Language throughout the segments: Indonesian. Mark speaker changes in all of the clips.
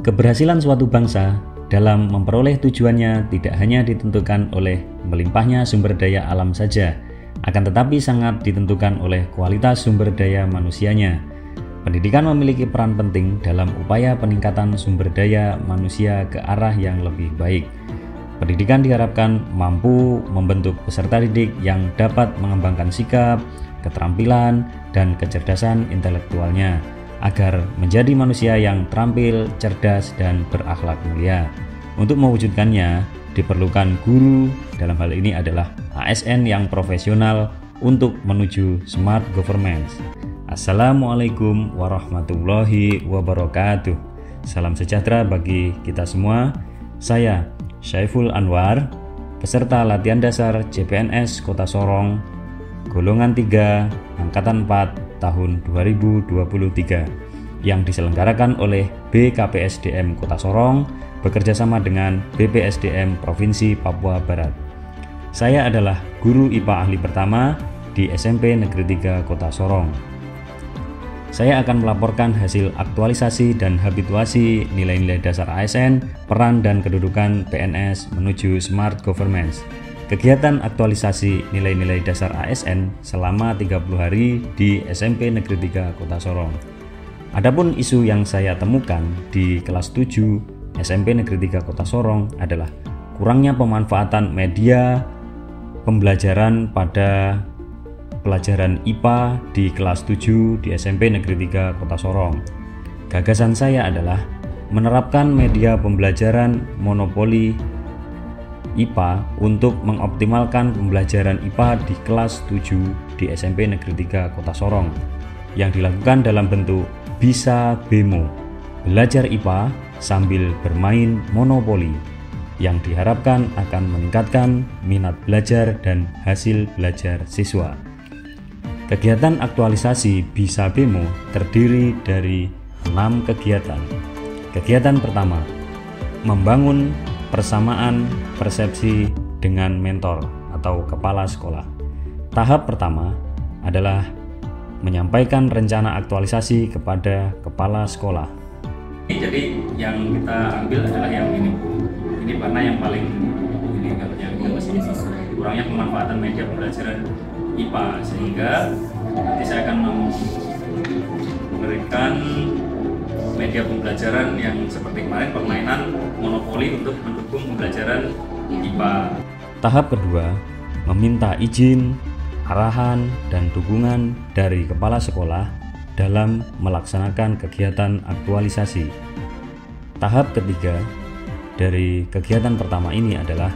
Speaker 1: Keberhasilan suatu bangsa dalam memperoleh tujuannya tidak hanya ditentukan oleh melimpahnya sumber daya alam saja, akan tetapi sangat ditentukan oleh kualitas sumber daya manusianya. Pendidikan memiliki peran penting dalam upaya peningkatan sumber daya manusia ke arah yang lebih baik. Pendidikan diharapkan mampu membentuk peserta didik yang dapat mengembangkan sikap, keterampilan, dan kecerdasan intelektualnya, agar menjadi manusia yang terampil, cerdas, dan berakhlak mulia. Untuk mewujudkannya, diperlukan guru, dalam hal ini adalah ASN yang profesional untuk menuju smart government. Assalamualaikum warahmatullahi wabarakatuh. Salam sejahtera bagi kita semua. Saya Syaiful Anwar, peserta latihan dasar CPNS Kota Sorong, golongan 3, angkatan 4, tahun 2023 yang diselenggarakan oleh BKPSDM Kota Sorong bekerjasama dengan BPSDM Provinsi Papua Barat. Saya adalah guru IPA ahli pertama di SMP Negeri 3 Kota Sorong. Saya akan melaporkan hasil aktualisasi dan habituasi nilai-nilai dasar ASN, peran dan kedudukan PNS menuju Smart Governance. Kegiatan aktualisasi nilai-nilai dasar ASN selama 30 hari di SMP Negeri 3 Kota Sorong. Adapun isu yang saya temukan di kelas 7 SMP Negeri 3 Kota Sorong adalah kurangnya pemanfaatan media pembelajaran pada pelajaran IPA di kelas 7 di SMP Negeri 3 Kota Sorong. Gagasan saya adalah menerapkan media pembelajaran monopoli IPA untuk mengoptimalkan pembelajaran IPA di kelas 7 di SMP Negeri 3 Kota Sorong yang dilakukan dalam bentuk Bisa Bemo, belajar IPA sambil bermain monopoli, yang diharapkan akan meningkatkan minat belajar dan hasil belajar siswa. Kegiatan aktualisasi Bisa Bemo terdiri dari 6 kegiatan. Kegiatan pertama, membangun persamaan persepsi dengan mentor atau kepala sekolah. Tahap pertama adalah menyampaikan rencana aktualisasi kepada kepala sekolah. Jadi yang kita ambil adalah yang ini. Ini karena yang paling ini yang kurangnya pemanfaatan media pembelajaran IPA, sehingga nanti saya akan memberikan media pembelajaran yang seperti kemarin permainan monopoli untuk mendukung pembelajaran IPA. Tahap kedua, meminta izin, arahan, dan dukungan dari kepala sekolah dalam melaksanakan kegiatan aktualisasi. Tahap ketiga dari kegiatan pertama ini adalah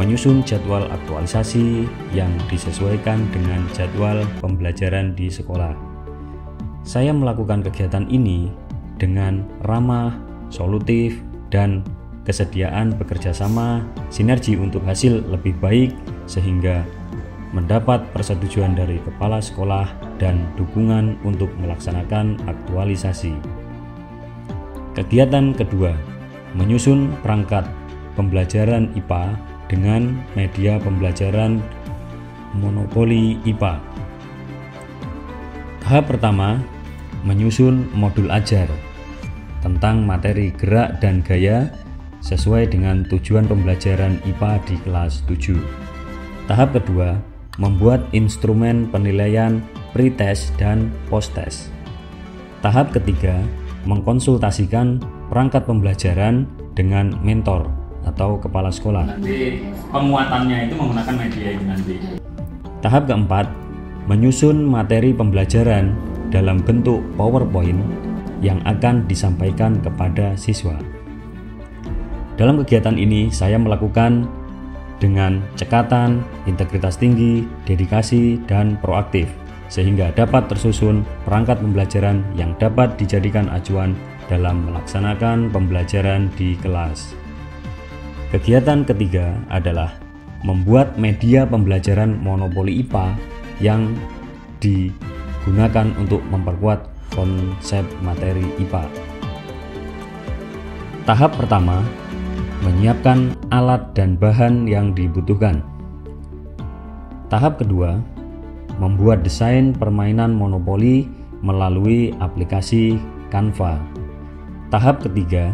Speaker 1: menyusun jadwal aktualisasi yang disesuaikan dengan jadwal pembelajaran di sekolah. Saya melakukan kegiatan ini dengan ramah, solutif, dan kesediaan bekerja sama sinergi untuk hasil lebih baik, sehingga mendapat persetujuan dari kepala sekolah dan dukungan untuk melaksanakan aktualisasi. Kegiatan kedua, menyusun perangkat pembelajaran IPA dengan media pembelajaran monopoli IPA. Tahap pertama, menyusun modul ajar tentang materi gerak dan gaya sesuai dengan tujuan pembelajaran IPA di kelas 7. Tahap kedua, membuat instrumen penilaian pretest dan posttest. Tahap ketiga, mengkonsultasikan perangkat pembelajaran dengan mentor atau kepala sekolah. Nanti pemuatannya itu menggunakan media ini nanti. Tahap keempat, menyusun materi pembelajaran dalam bentuk PowerPoint yang akan disampaikan kepada siswa. Dalam kegiatan ini saya melakukan dengan cekatan, integritas tinggi, dedikasi, dan proaktif, sehingga dapat tersusun perangkat pembelajaran yang dapat dijadikan acuan dalam melaksanakan pembelajaran di kelas. Kegiatan ketiga adalah membuat media pembelajaran monopoli IPA yang digunakan untuk memperkuat konsep materi IPA. Tahap pertama, menyiapkan alat dan bahan yang dibutuhkan. Tahap kedua, membuat desain permainan monopoli melalui aplikasi Canva. Tahap ketiga,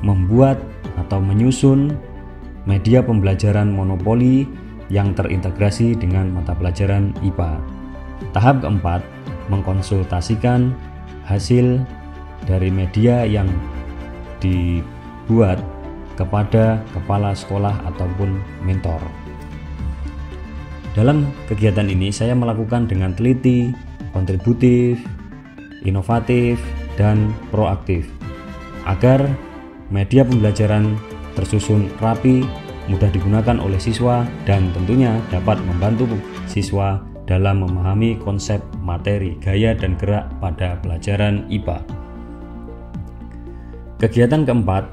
Speaker 1: membuat atau menyusun media pembelajaran monopoli yang terintegrasi dengan mata pelajaran IPA. Tahap keempat, mengkonsultasikan hasil dari media yang dibuat kepada kepala sekolah ataupun mentor. Dalam kegiatan ini saya melakukan dengan teliti, kontributif, inovatif, dan proaktif agar media pembelajaran tersusun rapi, mudah digunakan oleh siswa, dan tentunya dapat membantu siswa dalam memahami konsep materi, gaya, dan gerak pada pelajaran IPA. Kegiatan keempat,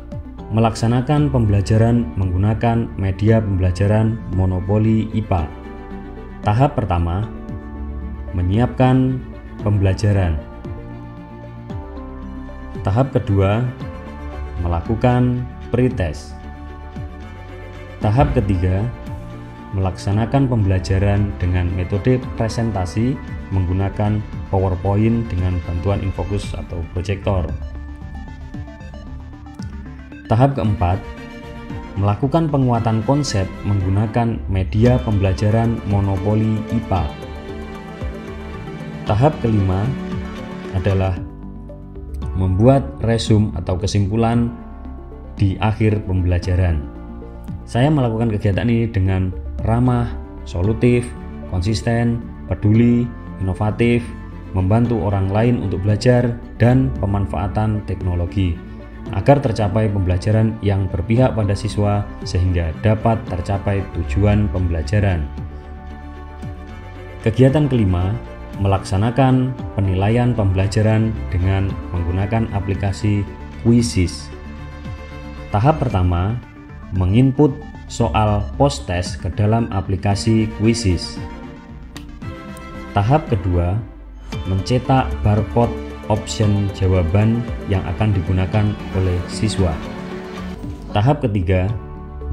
Speaker 1: melaksanakan pembelajaran menggunakan media pembelajaran monopoli IPA. Tahap pertama, menyiapkan pembelajaran. Tahap kedua, melakukan pretest. Tahap ketiga, melaksanakan pembelajaran dengan metode presentasi menggunakan PowerPoint dengan bantuan Infocus atau proyektor. Tahap keempat, melakukan penguatan konsep menggunakan media pembelajaran monopoli IPA. Tahap kelima adalah membuat resume atau kesimpulan di akhir pembelajaran. Saya melakukan kegiatan ini dengan ramah, solutif, konsisten, peduli, inovatif, membantu orang lain untuk belajar, dan pemanfaatan teknologi agar tercapai pembelajaran yang berpihak pada siswa sehingga dapat tercapai tujuan pembelajaran. Kegiatan kelima, melaksanakan penilaian pembelajaran dengan menggunakan aplikasi Quizzes. Tahap pertama, menginput soal post-test ke dalam aplikasi Quizzes. Tahap kedua, mencetak barcode option jawaban yang akan digunakan oleh siswa. Tahap ketiga,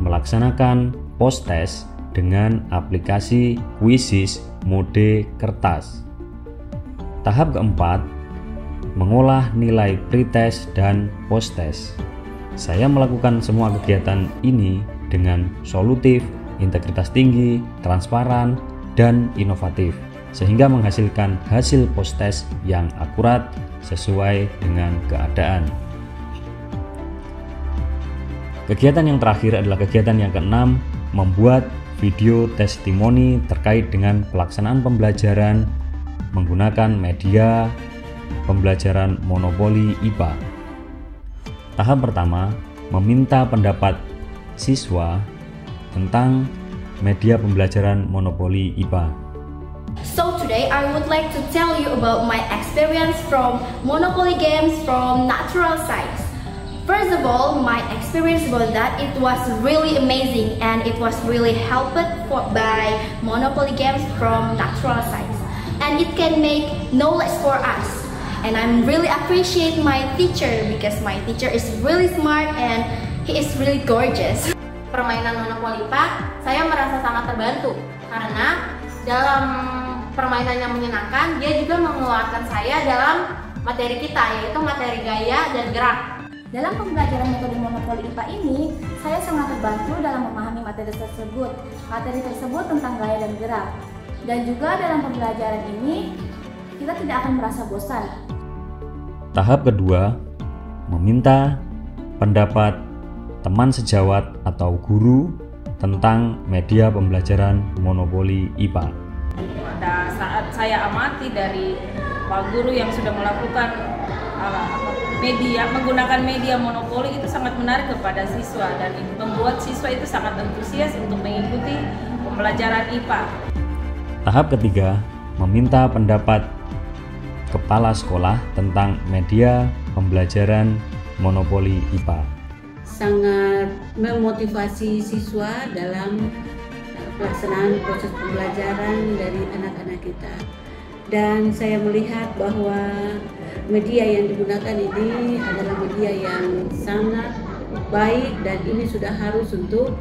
Speaker 1: melaksanakan post-test dengan aplikasi Quizzes mode kertas. Tahap keempat, mengolah nilai pretest dan post-test. Saya melakukan semua kegiatan ini dengan solutif, integritas tinggi, transparan, dan inovatif, sehingga menghasilkan hasil post-test yang akurat sesuai dengan keadaan. Kegiatan yang terakhir adalah kegiatan yang keenam, membuat video testimoni terkait dengan pelaksanaan pembelajaran menggunakan media pembelajaran monopoli IPA. Tahap pertama, meminta pendapat siswa tentang media pembelajaran monopoli IPA.
Speaker 2: So today I would like to tell you about my experience from Monopoly games from natural science. First of all, my experience about that, it was really amazing and it was really helped by Monopoly games from natural science. And it can make knowledge for us. And I'm really appreciate my teacher because my teacher is really smart and he is really gorgeous.
Speaker 3: Permainan Monopoly IPA, saya merasa sangat terbantu karena dalam permainan yang menyenangkan, dia juga mengeluarkan saya dalam materi kita, yaitu materi gaya dan gerak.
Speaker 4: Dalam pembelajaran metode Monopoly IPA ini, saya sangat terbantu dalam memahami materi tersebut. Materi tersebut tentang gaya dan gerak. Dan juga dalam pembelajaran ini, kita tidak akan merasa bosan.
Speaker 1: Tahap kedua, meminta pendapat teman sejawat atau guru tentang media pembelajaran monopoli IPA.
Speaker 5: Pada saat saya amati dari Pak Guru yang sudah melakukan menggunakan media monopoli, itu sangat menarik kepada siswa dan membuat siswa itu sangat antusias untuk mengikuti pembelajaran IPA.
Speaker 1: Tahap ketiga, meminta pendapat kepala sekolah tentang media pembelajaran monopoli IPA.
Speaker 6: Sangat memotivasi siswa dalam pelaksanaan proses pembelajaran dari anak-anak kita. Dan saya melihat bahwa media yang digunakan ini adalah media yang sangat baik dan ini sudah harus untuk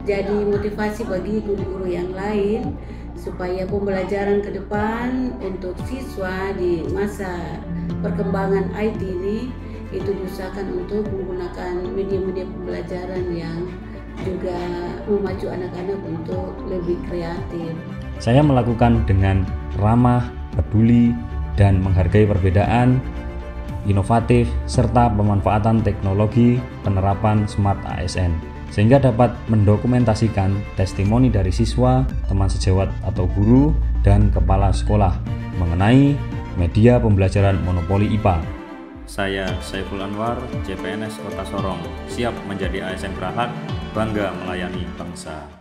Speaker 6: jadi motivasi bagi guru-guru yang lain supaya pembelajaran ke depan untuk siswa di masa perkembangan IT ini itu diusahakan untuk menggunakan media-media pembelajaran yang juga memacu anak-anak untuk lebih kreatif.
Speaker 1: Saya melakukan dengan ramah, peduli, dan menghargai perbedaan, inovatif, serta pemanfaatan teknologi penerapan Smart ASN, sehingga dapat mendokumentasikan testimoni dari siswa, teman sejawat atau guru, dan kepala sekolah mengenai media pembelajaran monopoli IPA. Saya Saiful Anwar, CPNS Kota Sorong, siap menjadi ASN berakhlak, bangga melayani bangsa.